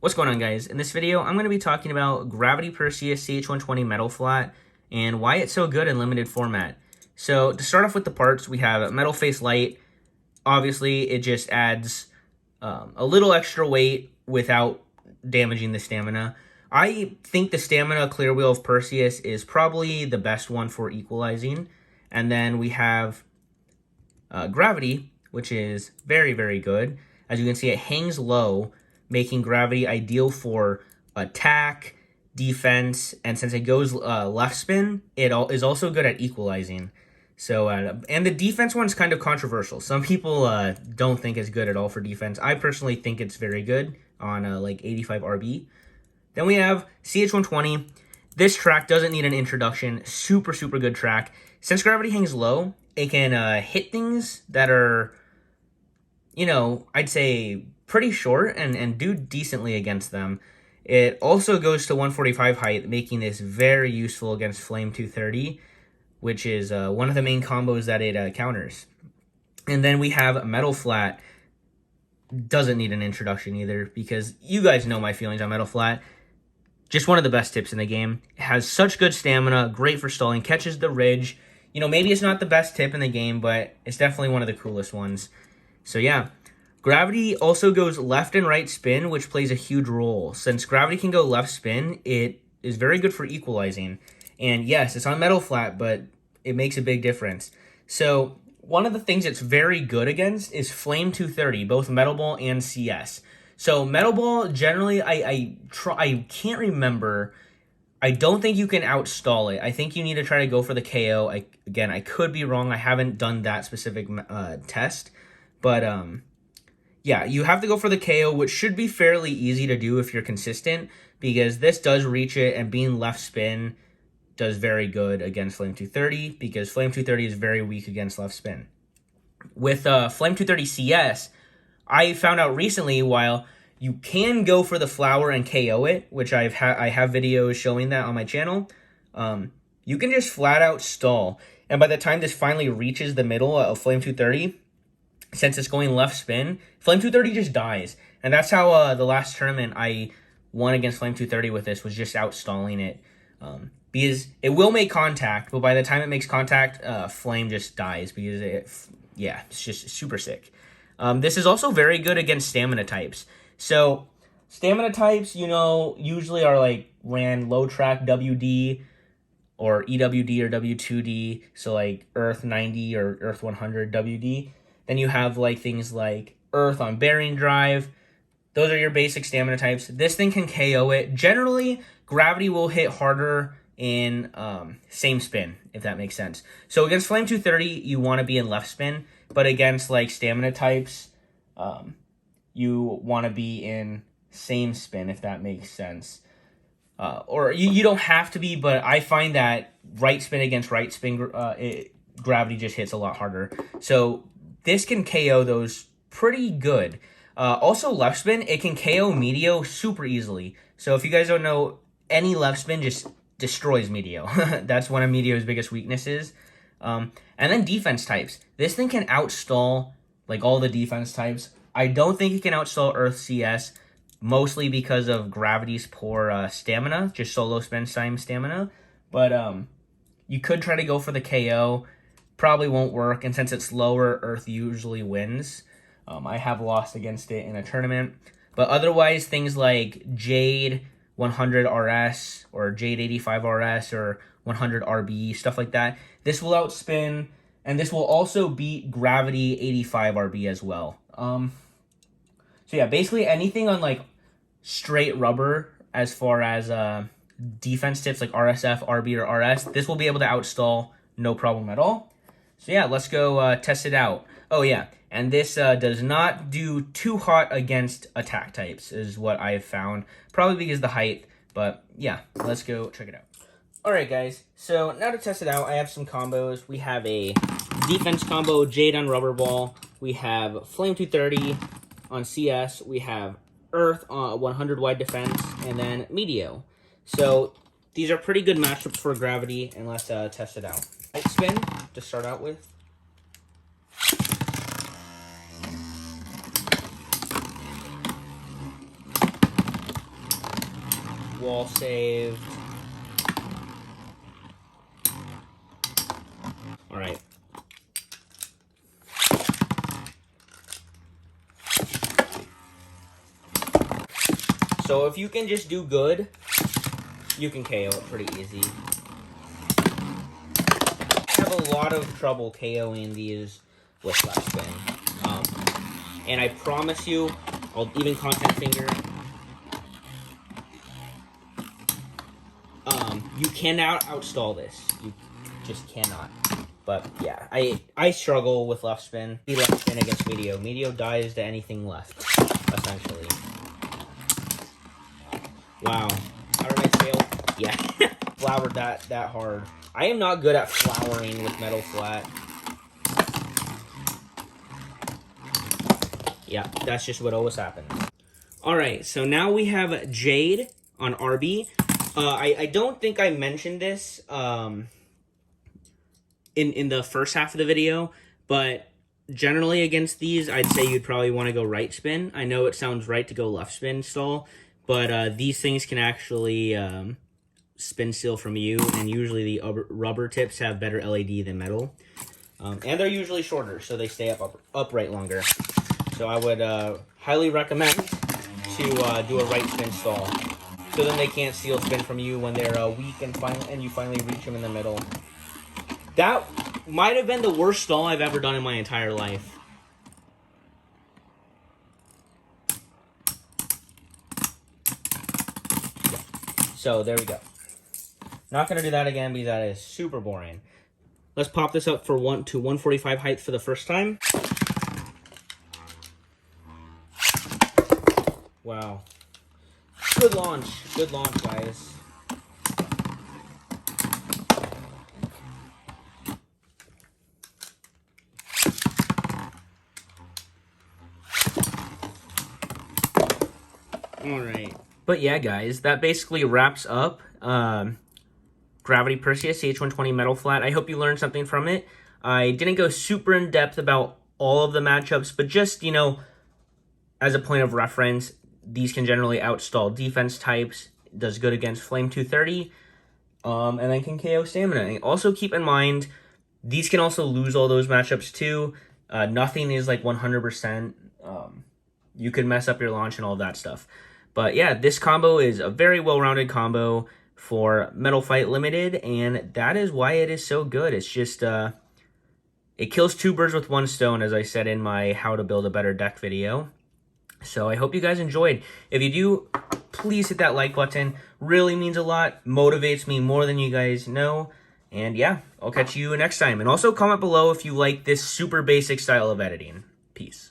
What's going on, guys? In this video, I'm going to be talking about Gravity Perseus CH120 metal flat and why it's so good in limited format. So to start off with the parts, we have metal face light. Obviously, it just adds a little extra weight without damaging the stamina. I think the stamina clear wheel of Perseus is probably the best one for equalizing. And then we have Gravity, which is very, very good. As you can see, it hangs low, making Gravity ideal for attack, defense, and since it goes left spin, it is also good at equalizing. So, and the defense one's kind of controversial. Some people don't think it's good at all for defense. I personally think it's very good on like 85 RB. Then we have CH120. This track doesn't need an introduction. Super, super good track. Since Gravity hangs low, it can hit things that are, you know, I'd say pretty short and do decently against them. It also goes to 145 height, making this very useful against Flame 230, which is one of the main combos that it counters. And then we have Metal Flat. Doesn't need an introduction either, because you guys know my feelings on Metal Flat. Just one of the best tips in the game. It has such good stamina, great for stalling, catches the ridge. You know, maybe it's not the best tip in the game, but it's definitely one of the coolest ones. So yeah. Gravity also goes left and right spin, which plays a huge role. Since Gravity can go left spin, it is very good for equalizing. And yes, it's on Metal Flat, but it makes a big difference. So one of the things it's very good against is Flame 230, both Metal Ball and CS. So Metal Ball, generally, I can't remember. I don't think you can outstall it. I think you need to try to go for the KO. Again, I could be wrong. I haven't done that specific test. But yeah, you have to go for the KO, which should be fairly easy to do if you're consistent, because this does reach it, and being left spin does very good against Flame 230, because Flame 230 is very weak against left spin. With Flame 230 CS, I found out recently, while you can go for the flower and KO it, which I have videos showing that on my channel, you can just flat out stall. And by the time this finally reaches the middle of Flame 230, since it's going left spin, Flame 230 just dies. And that's how the last tournament I won against Flame 230 with this, was just outstalling it. Because it will make contact, but by the time it makes contact, Flame just dies, because it's just super sick. This is also very good against stamina types. So stamina types, you know, usually are like ran low track WD or EWD or W2D. So like Earth 90 or Earth 100 WD. Then you have like things like Earth on bearing drive. Those are your basic stamina types. This thing can KO it. Generally, Gravity will hit harder in same spin, if that makes sense. So against Flame 230, you want to be in left spin. But against like stamina types, you want to be in same spin, if that makes sense. Or you don't have to be, but I find that right spin against right spin, Gravity just hits a lot harder. So this can KO those pretty good. Also, left spin, it can KO Meteor super easily. So if you guys don't know, any left spin just destroys Meteor. That's one of Meteor's biggest weaknesses. And then defense types. This thing can outstall like all the defense types. I don't think it can outstall Earth CS, mostly because of Gravity's poor stamina, just solo spin time stamina. But you could try to go for the KO. Probably won't work, and since it's lower, Earth usually wins. I have lost against it in a tournament. But otherwise, things like Jade 100 RS or Jade 85 RS or 100 RB, stuff like that, this will outspin, and this will also beat Gravity 85 RB as well. So yeah, basically anything on like straight rubber as far as defense tips like RSF, RB, or RS, this will be able to outstall no problem at all. So yeah, let's go test it out. Oh yeah, and this does not do too hot against attack types, is what I've found. Probably because of the height, but yeah, let's go check it out. Alright guys, so now to test it out, I have some combos. We have a defense combo, Jade on rubber ball. We have Flame 230 on CS. We have Earth on 100 wide defense, and then Meteor. So these are pretty good matchups for Gravity, and let's test it out. Right spin to start out with. Wall saved. All right. So if you can just do good, you can KO it pretty easy. I have a lot of trouble KOing these with left spin. And I promise you, I'll even content finger. You cannot outstall this. You just cannot. But yeah, I struggle with left spin. The left spin against Medio. Medio dies to anything left, essentially. Wow. How did I fail? Yeah. Flowered that hard. I am not good at flowering with metal flat. Yeah, that's just what always happens. Alright, so now we have Jade on RB. I don't think I mentioned this in the first half of the video, but generally against these, I'd say you'd probably want to go right spin. I know it sounds right to go left spin stall, but these things can actually spin seal from you, and usually the rubber tips have better LED than metal. And they're usually shorter, so they stay upright longer. So I would highly recommend to do a right spin stall, so then they can't seal spin from you when they're weak and you finally reach them in the middle. That might have been the worst stall I've ever done in my entire life. So there we go. Not going to do that again because that is super boring. Let's pop this up for 145 height for the first time. Wow. Good launch. Good launch, guys. Alright. But yeah, guys, that basically wraps up Gravity Perseus CH120 Metal Flat. I hope you learned something from it. I didn't go super in depth about all of the matchups, but just, you know, as a point of reference, these can generally outstall defense types, does good against Flame 230, and then can KO Stamina. And also keep in mind, these can also lose all those matchups too. Nothing is like 100%. You could mess up your launch and all that stuff. But yeah, this combo is a very well-rounded combo for Metal Fight Limited, and that is why it is so good. It's just, it kills two birds with one stone, as I said in my How to Build a Better Deck video. So I hope you guys enjoyed. If you do, please hit that like button. Really means a lot. Motivates me more than you guys know. And yeah, I'll catch you next time. And also comment below if you like this super basic style of editing. Peace.